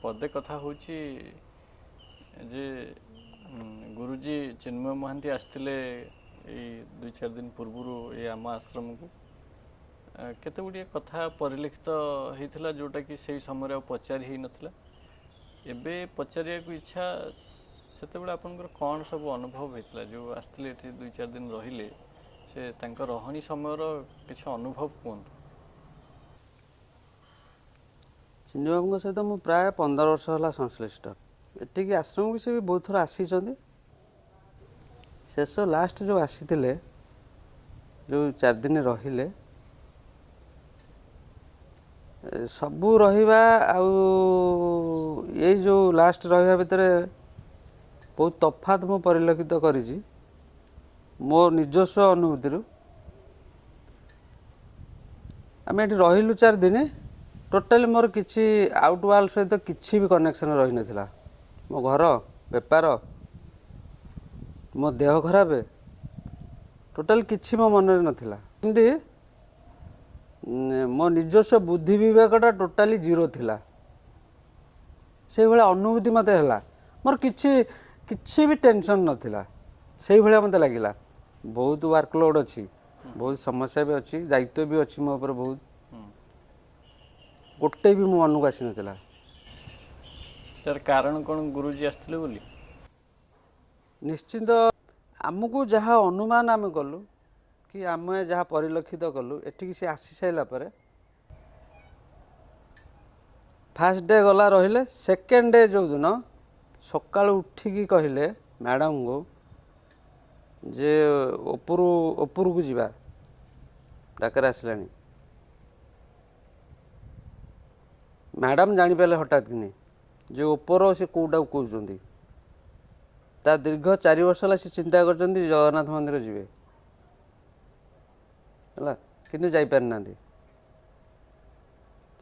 ପଦେ କଥା ହେଉଛି ଯେ ଗୁରୁଜୀ ଚିନ୍ମୟ ମହାନ୍ତି ଆସିଥିଲେ ଏଇ 2-4 ଦିନ ପୂର୍ବରୁ ଏ ଆମ ଆଶ୍ରମକୁ। କେତେ ଗୁଡ଼ିଏ କଥା ପରିଲିଖିତ ହେଇଥିଲା ଯେଉଁଟାକି ସେଇ ସମୟରେ ଆଉ ପଚାରି ହେଇନଥିଲା। ଏବେ ପଚାରିବାକୁ ଇଚ୍ଛା, ସେତେବେଳେ ଆପଣଙ୍କର କ'ଣ ସବୁ ଅନୁଭବ ହେଇଥିଲା ଯେଉଁ ଆସିଥିଲେ ଏଠି 2-4 ଦିନ ରହିଲେ, ସେ ତାଙ୍କ ରହଣି ସମୟର କିଛି ଅନୁଭବ କୁହନ୍ତୁ। ଚିନ୍ମୟବାବୁଙ୍କ ସହିତ ମୁଁ ପ୍ରାୟ 15 ବର୍ଷ ହେଲା ସଂଶ୍ଳିଷ୍ଟ। ଏଠିକି ଆଶ୍ରମକୁ ସେ ବି ବହୁତ ଥର ଆସିଛନ୍ତି। ଶେଷ ଲାଷ୍ଟ ଯେଉଁ ଆସିଥିଲେ, ଯେଉଁ 4 ଦିନ ରହିଲେ, ସବୁ ରହିବା ଆଉ ଏଇ ଯେଉଁ ଲାଷ୍ଟ ରହିବା ଭିତରେ ବହୁତ ତଫାତ ମୁଁ ପରିଲକ୍ଷିତ କରିଛି ମୋ ନିଜସ୍ୱ ଅନୁଭୂତିରୁ। ଆମେ ଏଠି ରହିଲୁ 4 ଦିନ, ଟୋଟାଲି ମୋର କିଛି ଆଉଟ୍ ୱାର୍ଲ୍ଡ ସହିତ କିଛି ବି କନେକ୍ସନ୍ ରହିନଥିଲା। ମୋ ଘର, ବେପାର, ମୋ ଦେହ ଖରାପ, ଟୋଟାଲି କିଛି ମୋ ମନରେ ନଥିଲା। ଏମିତି ମୋ ନିଜସ୍ୱ ବୁଦ୍ଧି ବିବେକଟା ଟୋଟାଲି ଜିରୋ ଥିଲା। ସେଇଭଳିଆ ଅନୁଭୂତି ମୋତେ ହେଲା। ମୋର କିଛି ବି ଟେନସନ୍ ନଥିଲା। ସେଇଭଳିଆ ମୋତେ ଲାଗିଲା। ବହୁତ ୱାର୍କଲୋଡ଼ ଅଛି, ବହୁତ ସମସ୍ୟା ବି ଅଛି, ଦାୟିତ୍ୱ ବି ଅଛି ମୋ ଉପରେ ବହୁତ। ଗୋଟେ ବି ମୋ ମନକୁ ଆସିନଥିଲା। ତାର କାରଣ କ'ଣ ଗୁରୁଜୀ ଆସିଥିଲେ ବୋଲି? ନିଶ୍ଚିନ୍ତ ଆମକୁ ଯାହା ଅନୁମାନ ଆମେ କଲୁ କି ଆମେ ଯାହା ପରିଲକ୍ଷିତ କଲୁ, ଏଠିକି ସେ ଆସି ସାରିଲା ପରେ ଫାର୍ଷ୍ଟ ଡେ ଗଲା ରହିଲେ, ସେକେଣ୍ଡ ଡେ ଯେଉଁଦିନ ସକାଳୁ ଉଠିକି କହିଲେ ମ୍ୟାଡ଼ାମଙ୍କୁ ଯେ ଉପରକୁ ଯିବା, ଡାକରା ଆସିଲାଣି। ମ୍ୟାଡ଼ାମ୍ ଜାଣିପାରିଲେ ହଠାତ୍ କିନି ଯେ ଉପର ସେ କେଉଁଟାକୁ କହୁଛନ୍ତି। ତା ଦୀର୍ଘ 4 ବର୍ଷ ହେଲା ସେ ଚିନ୍ତା କରିଛନ୍ତି ଜଗନ୍ନାଥ ମନ୍ଦିର ଯିବେ ହେଲା, କିନ୍ତୁ ଯାଇପାରିନାହାନ୍ତି।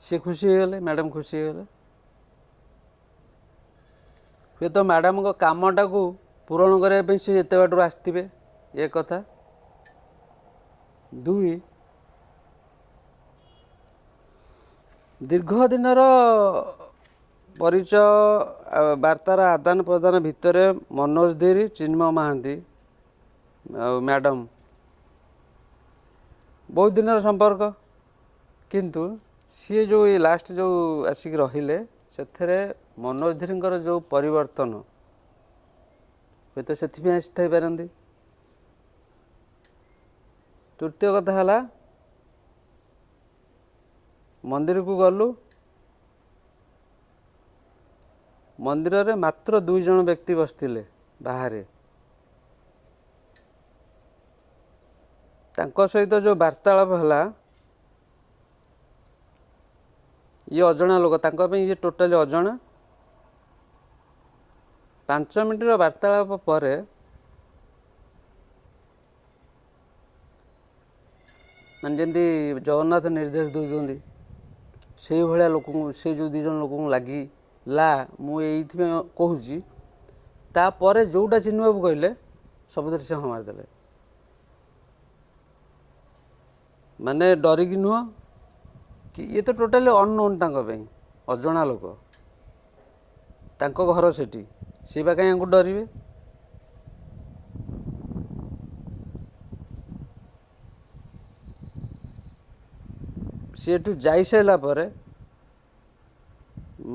ସେ ଖୁସି ହେଇଗଲେ, ମ୍ୟାଡ଼ାମ୍ ଖୁସି ହେଇଗଲେ। ହୁଏତ ମ୍ୟାଡ଼ାମଙ୍କ କାମଟାକୁ ପୂରଣ କରିବା ପାଇଁ ସେ ଏତେ ବାଟରୁ ଆସିଥିବେ, ଏ କଥା। 2, ଦୀର୍ଘ ଦିନର ପରିଚୟ, ବାର୍ତ୍ତାର ଆଦାନ ପ୍ରଦାନ ଭିତରେ ମନୋଜ ଧୀର, ଚିନ୍ମୟ ମହାନ୍ତି ଆଉ ମ୍ୟାଡ଼ାମ୍ ବହୁତ ଦିନର ସମ୍ପର୍କ। କିନ୍ତୁ ସିଏ ଯେଉଁ ଏଇ ଲାଷ୍ଟ ଯେଉଁ ଆସିକି ରହିଲେ, ସେଥିରେ ମନୋଜ ଧୀରଙ୍କର ଯେଉଁ ପରିବର୍ତ୍ତନ, ହୁଏତ ସେଥିପାଇଁ ଆସିଥାଇପାରନ୍ତି। ତୃତୀୟ କଥା ହେଲା, ମନ୍ଦିରକୁ ଗଲୁ, ମନ୍ଦିରରେ ମାତ୍ର 2 ଜଣ ବ୍ୟକ୍ତି ବସିଥିଲେ ବାହାରେ। ତାଙ୍କ ସହିତ ଯେଉଁ ବାର୍ତ୍ତାଳାପ ହେଲା, ଇଏ ଅଜଣା ଲୋକ, ତାଙ୍କ ପାଇଁ ଇଏ ଟୋଟାଲି ଅଜଣା। 5 ମିନିଟର ବାର୍ତ୍ତାଳାପ ପରେ ମାନେ ଯେମିତି ଜଗନ୍ନାଥ ନିର୍ଦ୍ଦେଶ ଦେଉଛନ୍ତି, ସେଇଭଳିଆ ଲୋକଙ୍କୁ, ସେ ଯେଉଁ 2 ଜଣ ଲୋକଙ୍କୁ ଲାଗିଲା। ମୁଁ ଏଇଥିପାଇଁ କହୁଛି, ତାପରେ ଯେଉଁଟା ଚିନ୍ମୟବାବୁ କହିଲେ ସବୁଥିରେ ସେ ହଁ ମାରିଦେଲେ। ମାନେ ଡରିକି ନୁହଁ କି, ଇଏ ତ ଟୋଟାଲି ଅନନୋନ୍ ତାଙ୍କ ପାଇଁ, ଅଜଣା ଲୋକ, ତାଙ୍କ ଘର ସେଠି, ସିଏ ବା କାହିଁ ୟାଙ୍କୁ ଡରିବେ। ସେ ଏଠୁ ଯାଇସାରିଲା ପରେ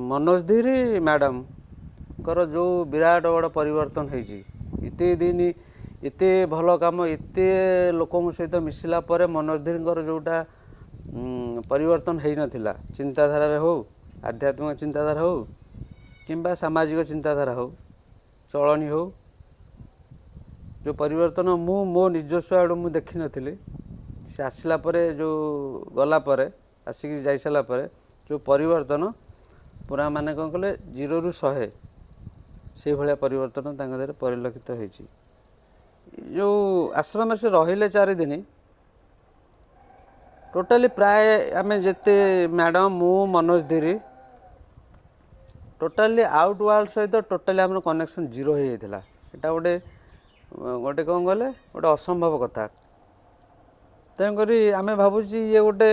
ମନୋଜ ଧୀର ମ୍ୟାଡ଼ାମଙ୍କର ଯେଉଁ ବିରାଟ ବଡ଼ ପରିବର୍ତ୍ତନ ହେଇଛି, ଏତେ ଦିନ ଏତେ ଭଲ କାମ, ଏତେ ଲୋକଙ୍କ ସହିତ ମିଶିଲା ପରେ ମନୋଜ ଧୀରଙ୍କର ଯେଉଁଟା ପରିବର୍ତ୍ତନ ହେଇନଥିଲା, ଚିନ୍ତାଧାରାରେ ହେଉ, ଆଧ୍ୟାତ୍ମିକ ଚିନ୍ତାଧାରା ହେଉ, କିମ୍ବା ସାମାଜିକ ଚିନ୍ତାଧାରା ହେଉ, ଚଳଣି ହେଉ, ଯେଉଁ ପରିବର୍ତ୍ତନ ମୁଁ ମୋ ନିଜସ୍ୱ ଆଡ଼ୁ ମୁଁ ଦେଖିନଥିଲି, ସେ ଆସିଲା ପରେ, ଯେଉଁ ଗଲା ପରେ, ଆସିକି ଯାଇସାରିଲା ପରେ ଯେଉଁ ପରିବର୍ତ୍ତନ, ପୁରା ମାନେ କ'ଣ କଲେ 0ରୁ 100 ସେଇଭଳିଆ ପରିବର୍ତ୍ତନ ତାଙ୍କ ଦେହରେ ପରିଲକ୍ଷିତ ହୋଇଛି। ଯେଉଁ ଆଶ୍ରମରେ ସେ ରହିଲେ 4 ଦିନ, ଟୋଟାଲି ପ୍ରାୟ ଆମେ ଯେତେ ମ୍ୟାଡ଼ମ୍ ମୁଁ ମନୋଜ ଧୀରି ଟୋଟାଲି ଆଉଟ୍ ୱାର୍ଲଡ଼ ସହିତ ଟୋଟାଲି ଆମର କନେକ୍ସନ୍ 0 ହୋଇଯାଇଥିଲା। ଏଇଟା ଗୋଟେ କ'ଣ କଲେ ଗୋଟେ ଅସମ୍ଭବ କଥା। ତେଣୁକରି ଆମେ ଭାବୁଛି ଇଏ ଗୋଟେ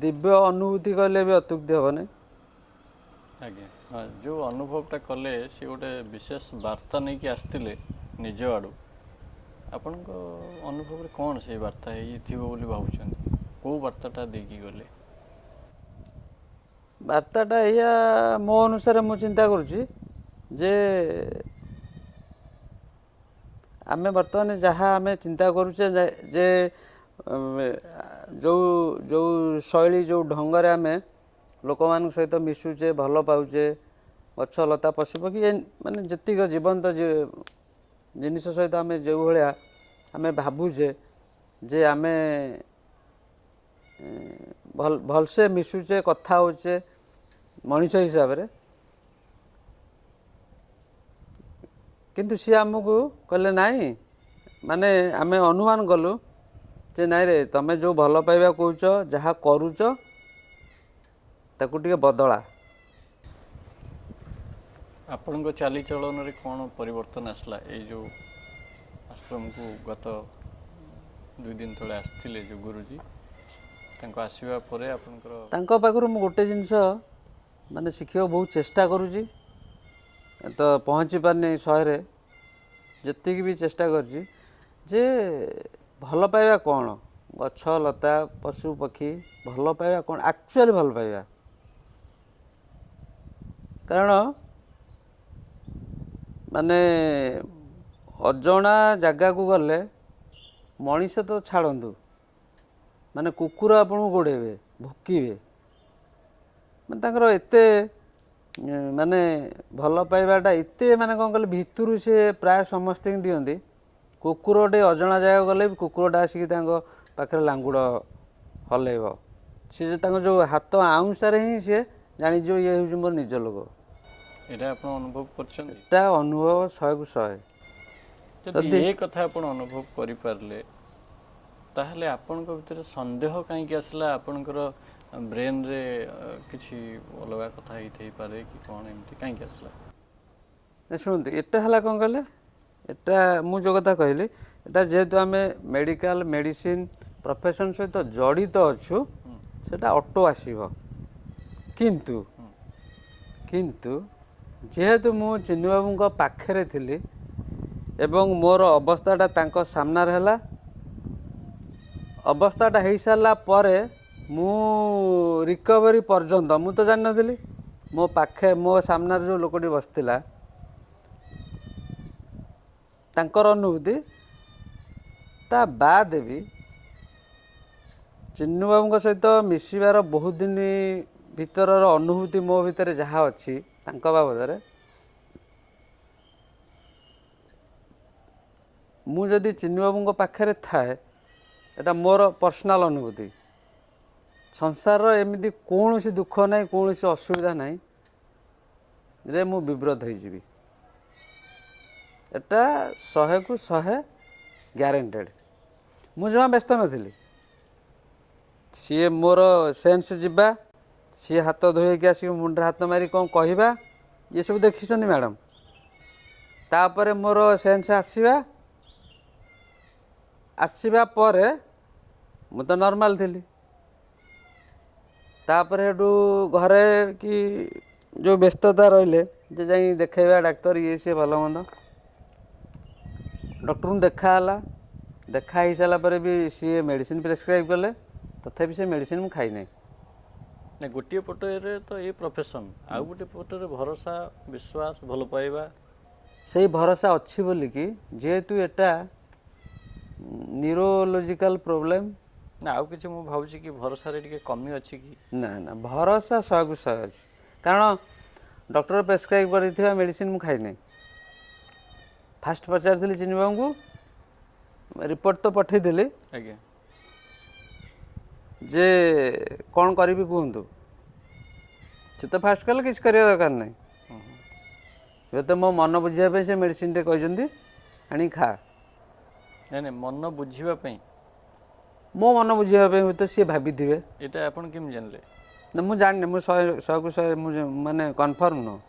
ଦିବ୍ୟ ଅନୁଭୂତି କହିଲେ ବି ଅତ୍ୟୁକ୍ତି ହେବନି। ଆଜ୍ଞା, ହଁ, ଯେଉଁ ଅନୁଭବଟା କଲେ ସେ ଗୋଟେ ବିଶେଷ ବାର୍ତ୍ତା ନେଇକି ଆସିଥିଲେ ନିଜ ଆଡ଼ୁ। ଆପଣଙ୍କ ଅନୁଭବରେ କ'ଣ ସେଇ ବାର୍ତ୍ତା ହେଇଥିବ ବୋଲି ଭାବୁଛନ୍ତି? କେଉଁ ବାର୍ତ୍ତାଟା ଦେଇକି ଗଲେ? ବାର୍ତ୍ତାଟା ଏଇଆ ମୋ ଅନୁସାରେ ମୁଁ ଚିନ୍ତା କରୁଛି ଯେ ଆମେ ବର୍ତ୍ତମାନ ଯାହା ଆମେ ଚିନ୍ତା କରୁଛେ ଯେ ଯେଉଁ ଶୈଳୀ ଯେଉଁ ଢଙ୍ଗରେ ଆମେ ଲୋକମାନଙ୍କ ସହିତ ମିଶୁଛେ, ଭଲ ପାଉଛେ, ଗଛ ଲତା ପଶୁପକ୍ଷୀ ମାନେ ଯେତିକ ଜୀବନ୍ତ ଜିନିଷ ସହିତ ଆମେ ଯେଉଁ ଭଳିଆ ଆମେ ଭାବୁଛେ ଯେ ଆମେ ଭଲସେ ମିଶୁଛେ, କଥା ହେଉଛେ ମଣିଷ ହିସାବରେ, କିନ୍ତୁ ସିଏ ଆମକୁ କହିଲେ ନାହିଁ, ମାନେ ଆମେ ଅନୁମାନ କଲୁ ଯେ ନାଇଁରେ ତମେ ଯେଉଁ ଭଲ ପାଇବା କହୁଛ, ଯାହା କରୁଛ ତାକୁ ଟିକେ ବଦଳା। ଆପଣଙ୍କ ଚାଲିଚଳନରେ କ'ଣ ପରିବର୍ତ୍ତନ ଆସିଲା? ଏଇ ଯେଉଁ ଆଶ୍ରମକୁ ଗତ 2 ଦିନ ତଳେ ଆସିଥିଲେ ଯେଉଁ ଗୁରୁଜୀ, ତାଙ୍କ ଆସିବା ପରେ ଆପଣଙ୍କର ତାଙ୍କ ପାଖରୁ ମୁଁ ଗୋଟେ ଜିନିଷ ମାନେ ଶିଖିବାକୁ ବହୁତ ଚେଷ୍ଟା କରୁଛି, ତ ପହଞ୍ଚି ପାରିନି 100ରେ, ଯେତିକି ବି ଚେଷ୍ଟା କରିଛି ଯେ ଭଲ ପାଇବା କ'ଣ, ଗଛ ଲତା ପଶୁ ପକ୍ଷୀ ଭଲ ପାଇବା କ'ଣ, ଆକ୍ଚୁଆଲି ଭଲ ପାଇବା। କାରଣ ମାନେ ଅଜଣା ଜାଗାକୁ ଗଲେ ମଣିଷ ତ ଛାଡ଼ନ୍ତୁ, ମାନେ କୁକୁର ଆପଣଙ୍କୁ ଗୋଡ଼େଇବେ, ଭୁକିବେ, ମାନେ ତାଙ୍କର ଏତେ ମାନେ ଭଲ ପାଇବାଟା ଏତେ ମାନେ କ'ଣ କହିଲେ ଭିତରୁ ସେ ପ୍ରାୟ ସମସ୍ତଙ୍କୁ ଦିଅନ୍ତି। କୁକୁରଟେ ଅଜଣା ଜାଗାକୁ ଗଲେ ବି କୁକୁରଟା ଆସିକି ତାଙ୍କ ପାଖରେ ଲାଙ୍ଗୁଡ଼ ହଲେଇବ। ସେ ତାଙ୍କ ଯେଉଁ ହାତ ଆଉଁସାରେ ହିଁ ସିଏ ଜାଣିଯିବ ଇଏ ହେଉଛି ମୋର ନିଜ ଲୋକ। ଏଇଟା ଆପଣ ଅନୁଭବ କରିଛନ୍ତି? ଏଟା ଅନୁଭବ 100କୁ 100। ଯଦି ଏ କଥା ଆପଣ ଅନୁଭବ କରିପାରିଲେ, ତାହେଲେ ଆପଣଙ୍କ ଭିତରେ ସନ୍ଦେହ କାହିଁକି ଆସିଲା? ଆପଣଙ୍କର ବ୍ରେନ୍ରେ କିଛି ଅଲଗା କଥା ହେଇଥାଇପାରେ କି କ'ଣ, ଏମିତି କାହିଁକି ଆସିଲା? ଶୁଣନ୍ତୁ, ଏଟା ହେଲା କ'ଣ କହିଲେ, ଏଟା ମୁଁ ଯେଉଁ କଥା କହିଲି, ଏଟା ଯେହେତୁ ଆମେ ମେଡ଼ିକାଲ ମେଡ଼ିସିନ ପ୍ରଫେସନ୍ ସହିତ ଜଡ଼ିତ ଅଛୁ, ସେଟା ଅଟୋ ଆସିବ। କିନ୍ତୁ ଯେହେତୁ ମୁଁ ଚିନ୍ନୁବାବୁଙ୍କ ପାଖରେ ଥିଲି ଏବଂ ମୋର ଅବସ୍ଥାଟା ତାଙ୍କ ସାମ୍ନାରେ ହେଲା, ଅବସ୍ଥାଟା ହେଇସାରିଲା ପରେ ମୁଁ ରିକଭରି ପର୍ଯ୍ୟନ୍ତ ମୁଁ ତ ଜାଣିନଥିଲି। ମୋ ସାମ୍ନାରେ ଯେଉଁ ଲୋକଟି ବସିଥିଲା ତାଙ୍କର ଅନୁଭୂତି, ତା ବାଦ୍ ବି ଚିନ୍ନୁବାବୁଙ୍କ ସହିତ ମିଶିବାର ବହୁତ ଦିନ ଭିତରର ଅନୁଭୂତି ମୋ ଭିତରେ ଯାହା ଅଛି ତାଙ୍କ ବାବଦରେ, ମୁଁ ଯଦି ଚିନ୍ନୁବାବୁଙ୍କ ପାଖରେ ଥାଏ, ଏଟା ମୋର ପର୍ସନାଲ ଅନୁଭୂତି, ସଂସାରର ଏମିତି କୌଣସି ଦୁଃଖ ନାହିଁ, କୌଣସି ଅସୁବିଧା ନାହିଁ ରେ ମୁଁ ବିବ୍ରତ ହେଇଯିବି। ଏଟା 100କୁ 100 ଗ୍ୟାରେଣ୍ଟେଡ଼। ମୁଁ ଜମା ବ୍ୟସ୍ତ ନଥିଲି। ସିଏ ମୋର ସେନ୍ସ ଯିବା, ସିଏ ହାତ ଧୋଇକି ଆସିକି ମୁଣ୍ଡରେ ହାତ ମାରି କ'ଣ କହିବା, ଇଏ ସବୁ ଦେଖିଛନ୍ତି ମ୍ୟାଡ଼ାମ୍। ତାପରେ ମୋର ସେନ୍ସ ଆସିବା ପରେ ମୁଁ ତ ନର୍ମାଲ ଥିଲି। ତାପରେ ହେଠୁ ଘରେ କି ଯେଉଁ ବ୍ୟସ୍ତତା ରହିଲେ ଯେ ଯାଇ ଦେଖାଇବା ଡାକ୍ତର ଇଏ ସିଏ ଭଲ ମନ୍ଦ, ଡକ୍ଟରଙ୍କୁ ଦେଖା ହେଲା। ଦେଖା ହେଇସାରିଲା ପରେ ବି ସିଏ ମେଡ଼ିସିନ ପ୍ରେସ୍କ୍ରାଇବ୍ କଲେ, ତଥାପି ସେ ମେଡ଼ିସିନ ମୁଁ ଖାଇନାହିଁ। ନା, ଗୋଟିଏ ପଟରେ ତ ଏ ପ୍ରଫେସନ୍, ଆଉ ଗୋଟିଏ ପଟରେ ଭରସା, ବିଶ୍ୱାସ, ଭଲ ପାଇବା। ସେଇ ଭରସା ଅଛି ବୋଲିକି, ଯେହେତୁ ଏଟା ନ୍ୟୁରୋଲୋଜିକାଲ ପ୍ରୋବ୍ଲେମ୍। ନା, ଆଉ କିଛି ମୁଁ ଭାବୁଛି କି ଭରସାରେ ଟିକେ କମି ଅଛି କି? ନା, ଭରସା 100କୁ 100 ଅଛି। କାରଣ ଡକ୍ଟର ପ୍ରେସ୍କ୍ରାଇବ୍ କରିଥିବା ମେଡ଼ିସିନ ମୁଁ ଖାଇନାହିଁ। ଫାଷ୍ଟ ପଚାରିଥିଲି ଚିନ୍ନୁବାବୁଙ୍କୁ, ରିପୋର୍ଟ ତ ପଠାଇଥିଲି ଆଜ୍ଞା, ଯେ କ'ଣ କରିବି କୁହନ୍ତୁ। ସେ ତ ଫାଷ୍ଟ କଲେ କିଛି କରିବା ଦରକାର ନାହିଁ। ଏବେ ତ ମୋ ମନ ବୁଝିବା ପାଇଁ ସେ ମେଡ଼ିସିନଟେ କହିଛନ୍ତି ଆଣିକି ଖା। ନାଇଁ ନାଇଁ, ମନ ବୁଝିବା ପାଇଁ ମୋ ମନ ବୁଝିବା ପାଇଁ ହୁଏତ ସିଏ ଭାବିଥିବେ। ଏଇଟା ଆପଣ କେମିତି ଜାଣିଲେ? ନା ମୁଁ ଜାଣିନି, ମୁଁ ଶହେକୁ ଶହେ ମୁଁ ମାନେ କନଫର୍ମ ନୁହଁ।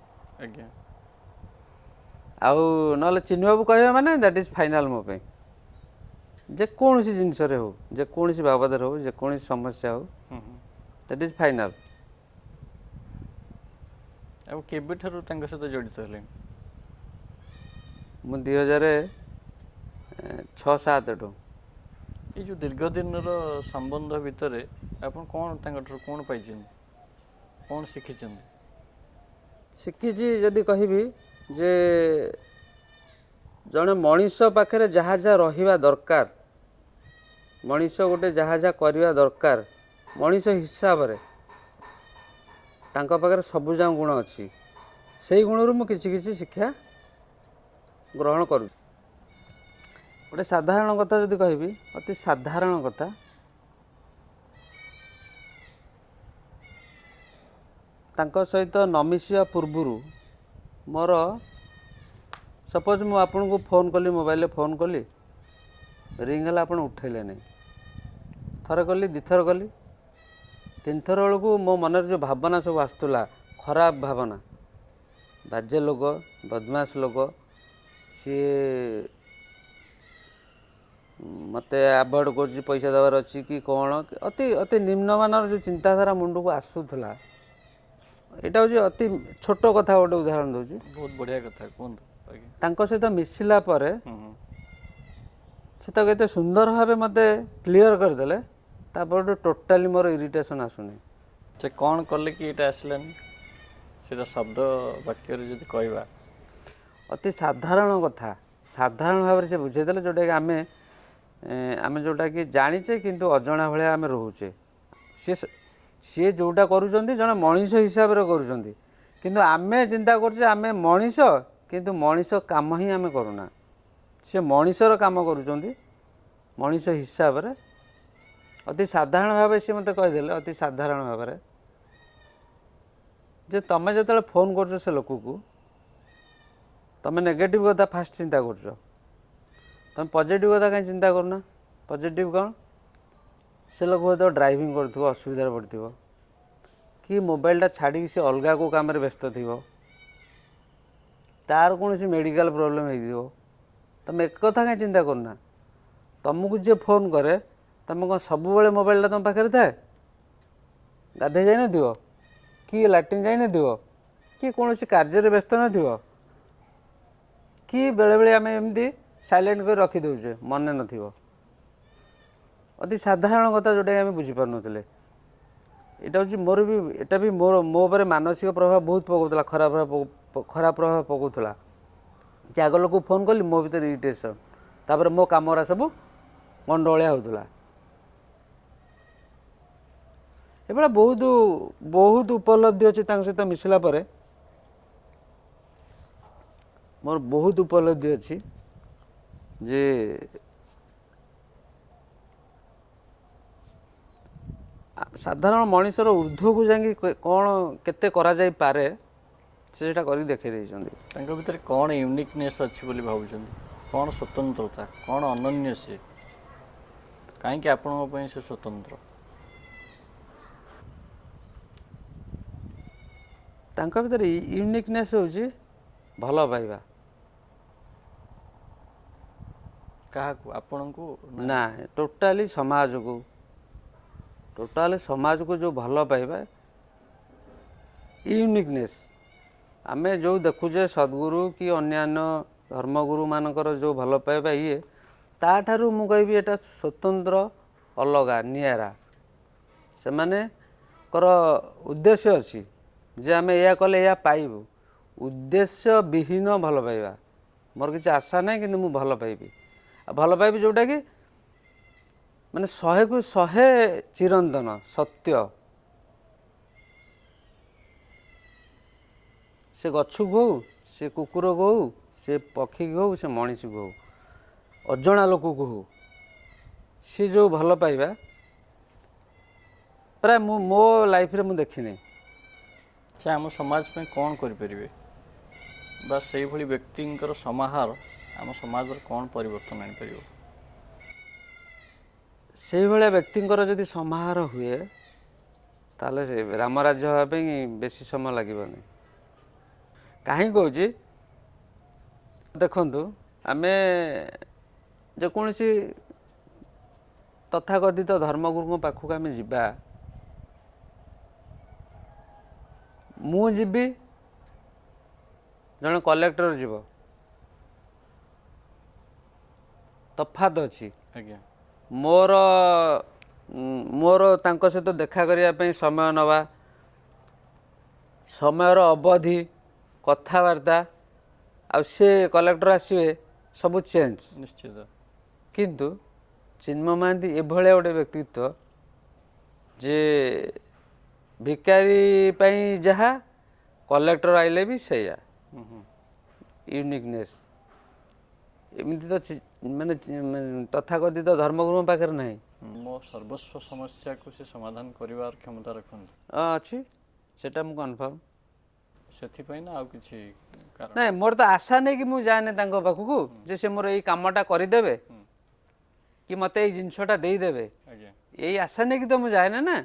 ଆଜ୍ଞା। ଆଉ ନହେଲେ ଚିନୁ ବାବୁ କହିବା ମାନେ ଦ୍ୟାଟ୍ ଇଜ୍ ଫାଇନାଲ୍ ମୋ ପାଇଁ। ଯେକୌଣସି ଜିନିଷରେ ହେଉ, ଯେକୌଣସି ବାବଦରେ ହେଉ, ଯେକୌଣସି ସମସ୍ୟା ହେଉ, ଦ୍ୟାଟ୍ ଇଜ୍ ଫାଇନାଲ୍। ଆଉ କେବେଠାରୁ ତାଙ୍କ ସହିତ ଜଡ଼ିତ ହେଲେଣି? ମୁଁ 2006-07ଠୁ। ଏଇ ଯେଉଁ ଦୀର୍ଘ ଦିନର ସମ୍ବନ୍ଧ ଭିତରେ ଆପଣ କ'ଣ ତାଙ୍କଠାରୁ କ'ଣ ପାଇଛନ୍ତି, କ'ଣ ଶିଖିଛନ୍ତି? ଶିଖିଛି ଯଦି କହିବି ଯେ ଜଣେ ମଣିଷ ପାଖରେ ଯାହା ଯାହା ରହିବା ଦରକାର, ମଣିଷ ଗୋଟେ ଯାହା ଯାହା କରିବା ଦରକାର, ମଣିଷ ହିସାବରେ ତାଙ୍କ ପାଖରେ ସବୁ ଯାକ ଗୁଣ ଅଛି। ସେଇ ଗୁଣରୁ ମୁଁ କିଛି କିଛି ଶିକ୍ଷା ଗ୍ରହଣ କରୁଛି। ଗୋଟେ ସାଧାରଣ କଥା ଯଦି କହିବି, ଅତି ସାଧାରଣ କଥା, ତାଙ୍କ ସହିତ ନ ମିଶିବା ପୂର୍ବରୁ ମୋର ସପୋଜ୍ ମୁଁ ଆପଣଙ୍କୁ ଫୋନ୍ କଲି, ମୋବାଇଲରେ ଫୋନ୍ କଲି, ରିଙ୍ଗ ହେଲା, ଆପଣ ଉଠେଇଲେ ନାହିଁ। ଥରେ କଲି, ଦୁଇଥର କଲି, ତିନିଥର ବେଳକୁ ମୋ ମନରେ ଯେଉଁ ଭାବନା ସବୁ ଆସୁଥିଲା, ଖରାପ ଭାବନା, ବାଜେ ଲୋକ, ବଦମାସ ଲୋକ, ସିଏ ମୋତେ ଆଭଏଡ଼ କରୁଛି, ପଇସା ଦେବାର ଅଛି କି କ'ଣ, ଅତି ଅତି ନିମ୍ନମାନର ଯେଉଁ ଚିନ୍ତାଧାରା ମୁଣ୍ଡକୁ ଆସୁଥିଲା, ଏଇଟା ହେଉଛି ଅତି ଛୋଟ କଥା। ଗୋଟେ ଉଦାହରଣ ଦେଉଛି। ବହୁତ ବଢ଼ିଆ କଥା, କୁହନ୍ତୁ। ଆଜ୍ଞା। ତାଙ୍କ ସହିତ ମିଶିଲା ପରେ ସେ ତାକୁ ଏତେ ସୁନ୍ଦର ଭାବେ ମୋତେ କ୍ଲିଅର କରିଦେଲେ, ତାପରଠୁ ଟୋଟାଲି ମୋର ଇରିଟେସନ୍ ଆସୁନି। ସେ କ'ଣ କଲେ କି ଏଇଟା ଆସିଲାନି? ସେଇଟା ଶବ୍ଦ ବାକ୍ୟରେ ଯଦି କହିବା, ଅତି ସାଧାରଣ କଥା, ସାଧାରଣ ଭାବରେ ସେ ବୁଝେଇଦେଲେ, ଯେଉଁଟାକି ଆମେ ଯେଉଁଟାକି ଜାଣିଛେ କିନ୍ତୁ ଅଜଣା ଭଳିଆ ଆମେ ରହୁଛେ। ସିଏ ଯେଉଁଟା କରୁଛନ୍ତି ଜଣେ ମଣିଷ ହିସାବରେ କରୁଛନ୍ତି, କିନ୍ତୁ ଆମେ ଚିନ୍ତା କରୁଛେ ଆମେ ମଣିଷ, କିନ୍ତୁ ମଣିଷ କାମ ହିଁ ଆମେ କରୁନା। ସେ ମଣିଷର କାମ କରୁଛନ୍ତି ମଣିଷ ହିସାବରେ। ଅତି ସାଧାରଣ ଭାବେ ସିଏ ମୋତେ କହିଦେଲେ, ଅତି ସାଧାରଣ ଭାବରେ, ଯେ ତମେ ଯେତେବେଳେ ଫୋନ୍ କରୁଛ ସେ ଲୋକକୁ, ତମେ ନେଗେଟିଭ୍ କଥା ଫାଷ୍ଟ ଚିନ୍ତା କରୁଛ, ତମେ ପଜିଟିଭ୍ କଥା କାହିଁ ଚିନ୍ତା କରୁନା? ପଜିଟିଭ୍ କ'ଣ? ସେ ଲୋକ ହୁଏତ ଡ୍ରାଇଭିଂ କରୁଥିବ, ଅସୁବିଧାରେ ପଡ଼ିଥିବ, କି ମୋବାଇଲଟା ଛାଡ଼ିକି ସେ ଅଲଗା କେଉଁ କାମରେ ବ୍ୟସ୍ତ ଥିବ, ତାର କୌଣସି ମେଡ଼ିକାଲ ପ୍ରୋବ୍ଲେମ୍ ହେଇଥିବ, ତମେ ଏକ କଥା କାହିଁ ଚିନ୍ତା କରୁନା? ତମକୁ ଯିଏ ଫୋନ୍ କରେ, ତମେ କ'ଣ ସବୁବେଳେ ମୋବାଇଲଟା ତମ ପାଖରେ ଥାଏ? ଗାଧୋଇ ଯାଇନଥିବ, କି ଲାଟ୍ରିନ୍ ଯାଇନଥିବ, କି କୌଣସି କାର୍ଯ୍ୟରେ ବ୍ୟସ୍ତ ନଥିବ, କି ବେଳେବେଳେ ଆମେ ଏମିତି ସାଇଲେଣ୍ଟ କରି ରଖିଦେଉଛେ, ମନେ ନଥିବ। ଅତି ସାଧାରଣ କଥା ଯେଉଁଟାକି ଆମେ ବୁଝିପାରୁନଥିଲେ। ଏଇଟା ହେଉଛି ଏଇଟା ବି ମୋ ଉପରେ ମାନସିକ ପ୍ରଭାବ ବହୁତ ପକାଉଥିଲା, ଖରାପ ପ୍ରଭାବ ପକାଉଥିଲା। ଯେ ଆଗ ଲୋକକୁ ଫୋନ୍ କଲି, ମୋ ଭିତରେ ଇରିଟେସନ୍, ତାପରେ ମୋ କାମରା ସବୁ ଗଣ୍ଡଗୋଳିଆ ହେଉଥିଲା। ଏଭଳିଆ ବହୁତ ଉପଲବ୍ଧି ଅଛି ତାଙ୍କ ସହିତ ମିଶିଲା ପରେ। ମୋର ବହୁତ ଉପଲବ୍ଧି ଅଛି ଯେ ସାଧାରଣ ମଣିଷର ଊର୍ଦ୍ଧ୍ୱକୁ ଯାଇକି କ'ଣ କେତେ କରାଯାଇପାରେ, ସେ ସେଇଟା କରିକି ଦେଖାଇ ଦେଇଛନ୍ତି। ତାଙ୍କ ଭିତରେ କ'ଣ ୟୁନିକନେସ୍ ଅଛି ବୋଲି ଭାବୁଛନ୍ତି? କ'ଣ ସ୍ୱତନ୍ତ୍ରତା, କ'ଣ ଅନନ୍ୟ ସେ? କାହିଁକି ଆପଣଙ୍କ ପାଇଁ ସେ ସ୍ୱତନ୍ତ୍ର? ତାଙ୍କ ଭିତରେ ୟୁନିକନେସ୍ ହେଉଛି ଭଲ ପାଇବା। କାହାକୁ? ଆପଣଙ୍କୁ? ନା, ଟୋଟାଲି ସମାଜକୁ ଯେଉଁ ଭଲ ପାଇବା, ୟୁନିକନେସ୍। ଆମେ ଯେଉଁ ଦେଖୁଛେ ସଦ୍ଗୁରୁ କି ଅନ୍ୟାନ୍ୟ ଧର୍ମଗୁରୁମାନଙ୍କର ଯେଉଁ ଭଲ ପାଇବା ତାଠାରୁ ମୁଁ କହିବି ଏଇଟା ସ୍ୱତନ୍ତ୍ର, ଅଲଗା, ନିଆରା। ସେମାନଙ୍କର ଉଦ୍ଦେଶ୍ୟ ଅଛି ଯେ ଆମେ ଏଇଆ କଲେ ଏଇଆ ପାଇବୁ, ଉଦ୍ଦେଶ୍ୟ ବିହୀନ ଭଲ ପାଇବା। ମୋର କିଛି ଆଶା ନାହିଁ, କିନ୍ତୁ ମୁଁ ଭଲ ପାଇବି। ଆଉ ଭଲ ପାଇବି ଯେଉଁଟାକି ମାନେ 100କୁ 100 ଚିରନ୍ତନ ସତ୍ୟ। ସେ ଗଛକୁ ହଉ, ସେ କୁକୁରକୁ ହଉ, ସେ ପକ୍ଷୀକୁ ହଉ, ସେ ମଣିଷକୁ ହଉ, ଅଜଣା ଲୋକକୁ ହଉ, ସେ ଯେଉଁ ଭଲ ପାଇବା ପ୍ରାୟ ମୋ ଲାଇଫରେ ମୁଁ ଦେଖିନି। ସେ ଆମ ସମାଜ ପାଇଁ କ'ଣ କରିପାରିବେ ବା ସେଇଭଳି ବ୍ୟକ୍ତିଙ୍କର ସମାହାର ଆମ ସମାଜର କ'ଣ ପରିବର୍ତ୍ତନ ଆଣିପାରିବ? ସେଇଭଳିଆ ବ୍ୟକ୍ତିଙ୍କର ଯଦି ସମାହାର ହୁଏ ତାହେଲେ ସେ ରାମରାଜ୍ୟ ହେବା ପାଇଁ ବେଶୀ ସମୟ ଲାଗିବନି। କାହିଁକି କହୁଛି, ଦେଖନ୍ତୁ ଆମେ ଯେକୌଣସି ତଥାକଥିତ ଧର୍ମଗୁରୁଙ୍କ ପାଖକୁ ଆମେ ଯିବା, ମୁଁ ଯିବି, ଜଣେ କଲେକ୍ଟର ଯିବ, ତଫାତ ଅଛି। ଆଜ୍ଞା ମୋର ତାଙ୍କ ସହିତ ଦେଖା କରିବା ପାଇଁ ସମୟ ନେବା, ସମୟର ଅବଧି, କଥାବାର୍ତ୍ତା, ଆଉ ସେ କଲେକ୍ଟର ଆସିବେ, ସବୁ ଚେଞ୍ଜ। ନିଶ୍ଚିତ। କିନ୍ତୁ ଚିନ୍ମୟ ମହାନ୍ତି ଏଭଳିଆ ଗୋଟେ ବ୍ୟକ୍ତିତ୍ୱ ଯେ ଭିକାରୀ ପାଇଁ ଯାହା, କଲେକ୍ଟର ଆଇଲେ ବି ସେଇଆ। ୟୁନିକନେସ୍ ଏମିତି ତ ମାନେ ତଥାକଥିତ ଧର୍ମଗୁରୁଙ୍କ ପାଖରେ ନାହିଁ। ମୋ ସର୍ବସ୍ୱ ସମସ୍ୟାକୁ ସେ ସମାଧାନ କରିବାର କ୍ଷମତା ରଖନ୍ତି। ଅଛି, ସେଟା ମୁଁ କନଫର୍ମ। ସେଥିପାଇଁ ନା ଆଉ କିଛି କାରଣ? ନାଇଁ, ମୋର ତ ଆଶା ନେଇକି ମୁଁ ଯାଏନି ତାଙ୍କ ପାଖକୁ ଯେ ସେ ମୋର ଏଇ କାମଟା କରିଦେବେ କି ମୋତେ ଏଇ ଜିନିଷଟା ଦେଇଦେବେ, ଆଜ୍ଞା ଏଇ ଆଶା ନେଇକି ତ ମୁଁ ଯାଏନି ନା।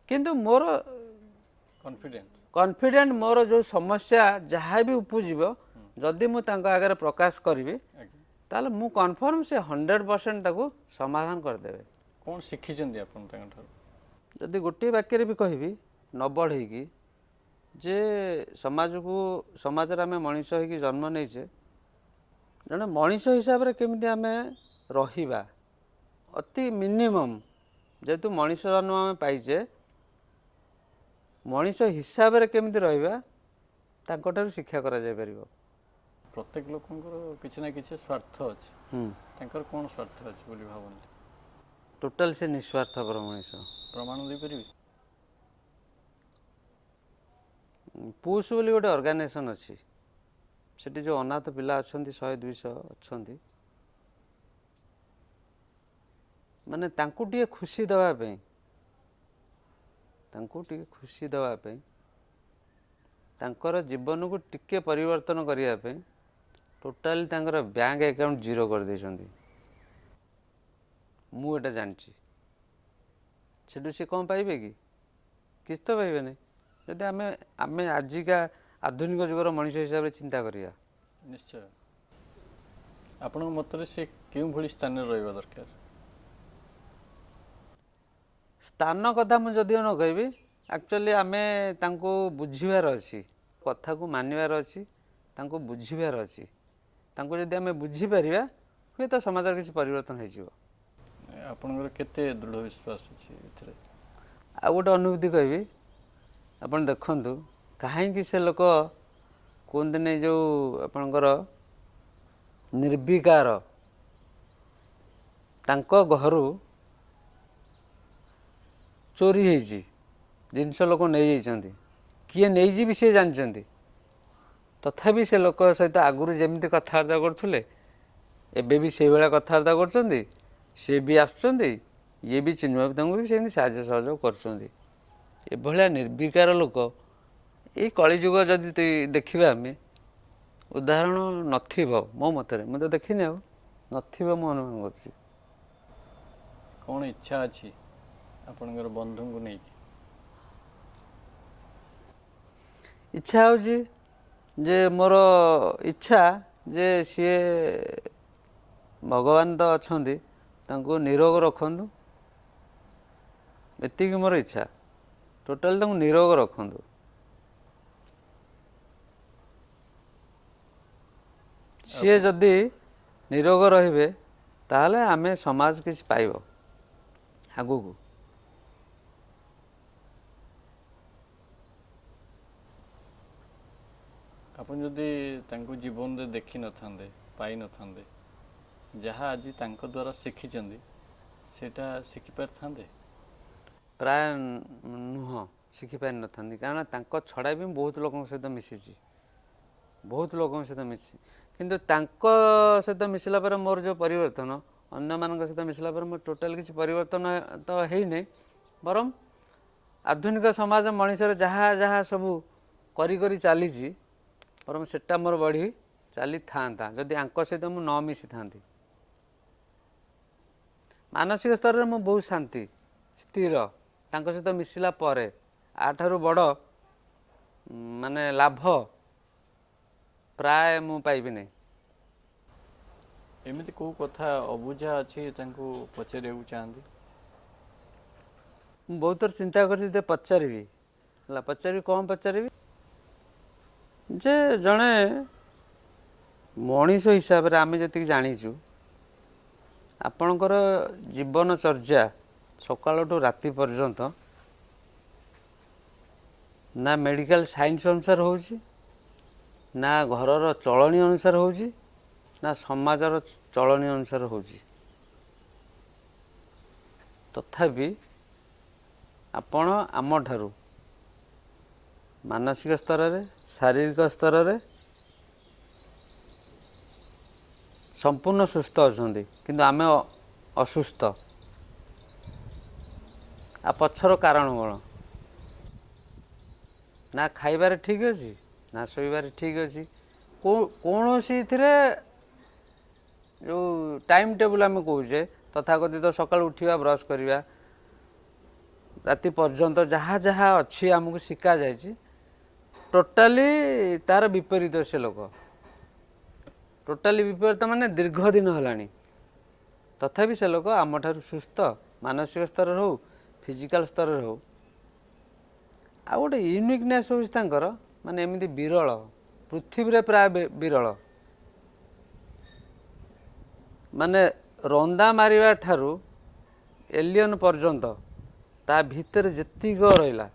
କିନ୍ତୁ ମୋର କନଫିଡେଣ୍ଟ ମୋର ଯେଉଁ ସମସ୍ୟା ଯାହା ବି ଉପୁଜିବ, ଯଦି ମୁଁ ତାଙ୍କ ଆଗରେ ପ୍ରକାଶ କରିବି ଆଜ୍ଞା। ତାହେଲେ ମୁଁ କନଫର୍ମ ସେ 100% ତାକୁ ସମାଧାନ କରିଦେବେ। କ'ଣ ଶିଖିଛନ୍ତି ଆପଣ ତାଙ୍କଠାରୁ? ଯଦି ଗୋଟିଏ ବାକ୍ୟରେ ବି କହିବି, ନ ବଢ଼େଇକି, ଯେ ସମାଜରେ ଆମେ ମଣିଷ ହେଇକି ଜନ୍ମ ନେଇଛେ, ଜଣେ ମଣିଷ ହିସାବରେ କେମିତି ଆମେ ରହିବା, ଅତି ମିନିମମ୍, ଯେହେତୁ ମଣିଷ ଜନ୍ମ ଆମେ ପାଇଛେ, ମଣିଷ ହିସାବରେ କେମିତି ରହିବା ତାଙ୍କଠାରୁ ଶିକ୍ଷା କରାଯାଇପାରିବ। ପ୍ରତ୍ୟେକ ଲୋକଙ୍କର କିଛି ନା କିଛି ସ୍ୱାର୍ଥ ଅଛି। ତାଙ୍କର କ'ଣ ସ୍ୱାର୍ଥ ଅଛି ବୋଲି ଭାବନ୍ତି? ଟୋଟାଲ ସେ ନିଃସ୍ୱାର୍ଥପର ମଣିଷ। ପ୍ରମାଣ ଦେଇପାରିବେ? ପୁସ୍ ବୋଲି ଗୋଟେ ଅର୍ଗାନାଇଜେସନ୍ ଅଛି, ସେଠି ଯେଉଁ ଅନାଥ ପିଲା ଅଛନ୍ତି 100-200 ଅଛନ୍ତି, ମାନେ ତାଙ୍କୁ ଟିକେ ଖୁସି ଦେବା ପାଇଁ, ତାଙ୍କର ଜୀବନକୁ ଟିକେ ପରିବର୍ତ୍ତନ କରିବା ପାଇଁ ଟୋଟାଲି ତାଙ୍କର ବ୍ୟାଙ୍କ ଆକାଉଣ୍ଟ ଜିରୋ କରିଦେଇଛନ୍ତି। ମୁଁ ଏଇଟା ଜାଣିଛି। ସେଠୁ ସେ କ'ଣ ପାଇବେ କି? କିଛି ତ ପାଇବେନି। ଯଦି ଆମେ ଆଜିକା ଆଧୁନିକ ଯୁଗର ମଣିଷ ହିସାବରେ ଚିନ୍ତା କରିବା। ନିଶ୍ଚୟ। ଆପଣଙ୍କ ମତରେ ସେ କେଉଁଭଳି ସ୍ଥାନରେ ରହିବା ଦରକାର? ସ୍ଥାନ କଥା ମୁଁ ଯଦିଓ ନ କହିବି, ଆକ୍ଚୁଆଲି ଆମେ ତାଙ୍କୁ ବୁଝିବାର ଅଛି, କଥାକୁ ମାନିବାର ଅଛି, ତାଙ୍କୁ ବୁଝିବାର ଅଛି। ତାଙ୍କୁ ଯଦି ଆମେ ବୁଝିପାରିବା, ହୁଏତ ସମାଜରେ କିଛି ପରିବର୍ତ୍ତନ ହେଇଯିବ। ଆପଣଙ୍କର କେତେ ଦୃଢ଼ ବିଶ୍ୱାସ ଅଛି ଏଥିରେ? ଆଉ ଗୋଟେ ଅନୁଭୂତି କହିବି, ଆପଣ ଦେଖନ୍ତୁ କାହିଁକି ସେ ଲୋକ କୁହନ୍ତିନି ଯେଉଁ ଆପଣଙ୍କର ନିର୍ବିକାର, ତାଙ୍କ ଘରୁ ଚୋରି ହେଇଛି, ଜିନିଷ ଲୋକ ନେଇଯାଇଛନ୍ତି, କିଏ ନେଇଛି ବି ସିଏ ଜାଣିଛନ୍ତି, ତଥାପି ସେ ଲୋକ ସହିତ ଆଗରୁ ଯେମିତି କଥାବାର୍ତ୍ତା କରୁଥିଲେ ଏବେ ବି ସେଇଭଳିଆ କଥାବାର୍ତ୍ତା କରୁଛନ୍ତି। ସିଏ ବି ଆସୁଛନ୍ତି, ଇଏ ବି ଚିନ୍ମୟ ତାଙ୍କୁ ବି ସେମିତି ସାହାଯ୍ୟ ସହଯୋଗ କରୁଛନ୍ତି। ଏଭଳିଆ ନିର୍ବିକାର ଲୋକ ଏଇ କଳିଯୁଗ ଯଦି ଦେଖିବା ଆମେ, ଉଦାହରଣ ନଥିବ ମୋ ମତରେ, ମୁଁ ତ ଦେଖିନି, ଆଉ ନଥିବ ମୁଁ ଅନୁମାନ କରୁଛି। କ'ଣ ଇଚ୍ଛା ଅଛି ଆପଣଙ୍କର ବନ୍ଧୁଙ୍କୁ ନେଇକି? ଇଚ୍ଛା ହେଉଛି ଯେ ମୋର ଇଚ୍ଛା ଯେ ସିଏ, ଭଗବାନ ତ ଅଛନ୍ତି, ତାଙ୍କୁ ନିରୋଗ ରଖନ୍ତୁ, ଏତିକି ମୋର ଇଚ୍ଛା। ଟୋଟାଲି ତାଙ୍କୁ ନିରୋଗ ରଖନ୍ତୁ। ସିଏ ଯଦି ନିରୋଗ ରହିବେ ତାହେଲେ ଆମେ ସମାଜ କିଛି ପାଇବ ଆଗକୁ। ଆପଣ ଯଦି ତାଙ୍କୁ ଜୀବନରେ ଦେଖିନଥାନ୍ତେ, ପାଇନଥାନ୍ତେ, ଯାହା ଆଜି ତାଙ୍କ ଦ୍ୱାରା ଶିଖିଛନ୍ତି ସେଇଟା ଶିଖିପାରିଥାନ୍ତେ? ପ୍ରାୟ ନୁହଁ, ଶିଖିପାରିନଥାନ୍ତି। କାରଣ ତାଙ୍କ ଛଡ଼ା ବି ବହୁତ ଲୋକଙ୍କ ସହିତ ମିଶିଛି, କିନ୍ତୁ ତାଙ୍କ ସହିତ ମିଶିଲା ପରେ ମୋର ଯେଉଁ ପରିବର୍ତ୍ତନ, ଅନ୍ୟମାନଙ୍କ ସହିତ ମିଶିଲା ପରେ ମୋର ଟୋଟାଲ କିଛି ପରିବର୍ତ୍ତନ ତ ହେଇନି। ବରଂ ଆଧୁନିକ ସମାଜ ମଣିଷର ଯାହା ଯାହା ସବୁ କରି କରି ଚାଲିଛି ବରଂ ସେଟା ମୋର ବଢ଼ି ଚାଲିଥାନ୍ତା ଯଦି ଆଙ୍କ ସହିତ ମୁଁ ନ ମିଶିଥାନ୍ତି। ମାନସିକ ସ୍ତରରେ ମୁଁ ବହୁତ ଶାନ୍ତି ସ୍ଥିର ତାଙ୍କ ସହିତ ମିଶିଲା ପରେ। ଆଠାରୁ ବଡ଼ ମାନେ ଲାଭ ପ୍ରାୟ ମୁଁ ପାଇବି ନାହିଁ। ଏମିତି କେଉଁ କଥା ଅବୁଝା ଅଛି ତାଙ୍କୁ ପଚାରିବାକୁ ଚାହାନ୍ତି? ମୁଁ ବହୁତ ଥର ଚିନ୍ତା କରିଛି ଯେ ପଚାରିବି ହେଲା, ପଚାରିବି କ'ଣ ପଚାରିବି ଯେ ଜଣେ ମଣିଷ ହିସାବରେ ଆମେ ଯେତିକି ଜାଣିଛୁ ଆପଣଙ୍କର ଜୀବନଚର୍ଯ୍ୟା ସକାଳଠୁ ରାତି ପର୍ଯ୍ୟନ୍ତ ନା ମେଡ଼ିକାଲ ସାଇନ୍ସ ଅନୁସାରେ ହେଉଛି, ନା ଘରର ଚଳଣି ଅନୁସାରେ ହେଉଛି, ନା ସମାଜର ଚଳଣି ଅନୁସାରେ ହେଉଛି। ତଥାପି ଆପଣ ଆମଠାରୁ ମାନସିକ ସ୍ତରରେ ଶାରୀରିକ ସ୍ତରରେ ସମ୍ପୂର୍ଣ୍ଣ ସୁସ୍ଥ ଅଛନ୍ତି, କିନ୍ତୁ ଆମେ ଅସୁସ୍ଥ। ଆ ପଛର କାରଣ କ'ଣ? ନା ଖାଇବାରେ ଠିକ୍ ଅଛି, ନା ଶୋଇବାରେ ଠିକ୍ ଅଛି। କୌଣସିଥିରେ ଯେଉଁ ଟାଇମ୍ ଟେବୁଲ୍ ଆମେ କହୁଛେ ତଥାକଥିତ ସକାଳୁ ଉଠିବା, ବ୍ରସ୍ କରିବା, ରାତି ପର୍ଯ୍ୟନ୍ତ ଯାହା ଯାହା ଅଛି ଆମକୁ ଶିଖାଯାଇଛି ଟୋଟାଲି ତା'ର ବିପରୀତ ସେ ଲୋକ। ଟୋଟାଲି ବିପରୀତ ମାନେ ଦୀର୍ଘ ଦିନ ହେଲାଣି। ତଥାପି ସେ ଲୋକ ଆମଠାରୁ ସୁସ୍ଥ, ମାନସିକ ସ୍ତରରେ ହେଉ ଫିଜିକାଲ ସ୍ତରରେ ହେଉ। ଆଉ ଗୋଟେ ୟୁନିକନେସ୍ ହେଉଛି ତାଙ୍କର, ମାନେ ଏମିତି ବିରଳ, ପୃଥିବୀରେ ପ୍ରାୟ ବିରଳ। ମାନେ ରନ୍ଦା ମାରିବା ଠାରୁ ଏଲିୟନ ପର୍ଯ୍ୟନ୍ତ ତା ଭିତରେ ଯେତିକ ରହିଲା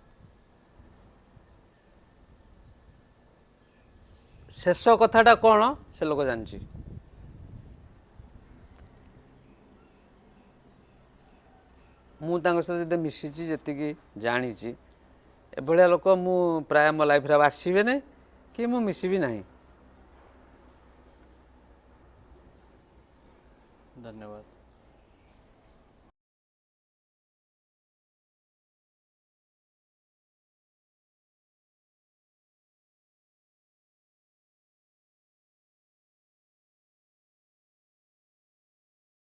ଶେଷ କଥାଟା କ'ଣ ସେ ଲୋକ ଜାଣିଛି। ମୁଁ ତାଙ୍କ ସହିତ ଯେତେ ମିଶିଛି, ଯେତିକି ଜାଣିଛି, ଏଭଳିଆ ଲୋକ ମୁଁ ପ୍ରାୟ ମୋ ଲାଇଫ୍ରେ ଆସିବେ ନାହିଁ କି ମୁଁ ମିଶିବି ନାହିଁ। ଧନ୍ୟବାଦ।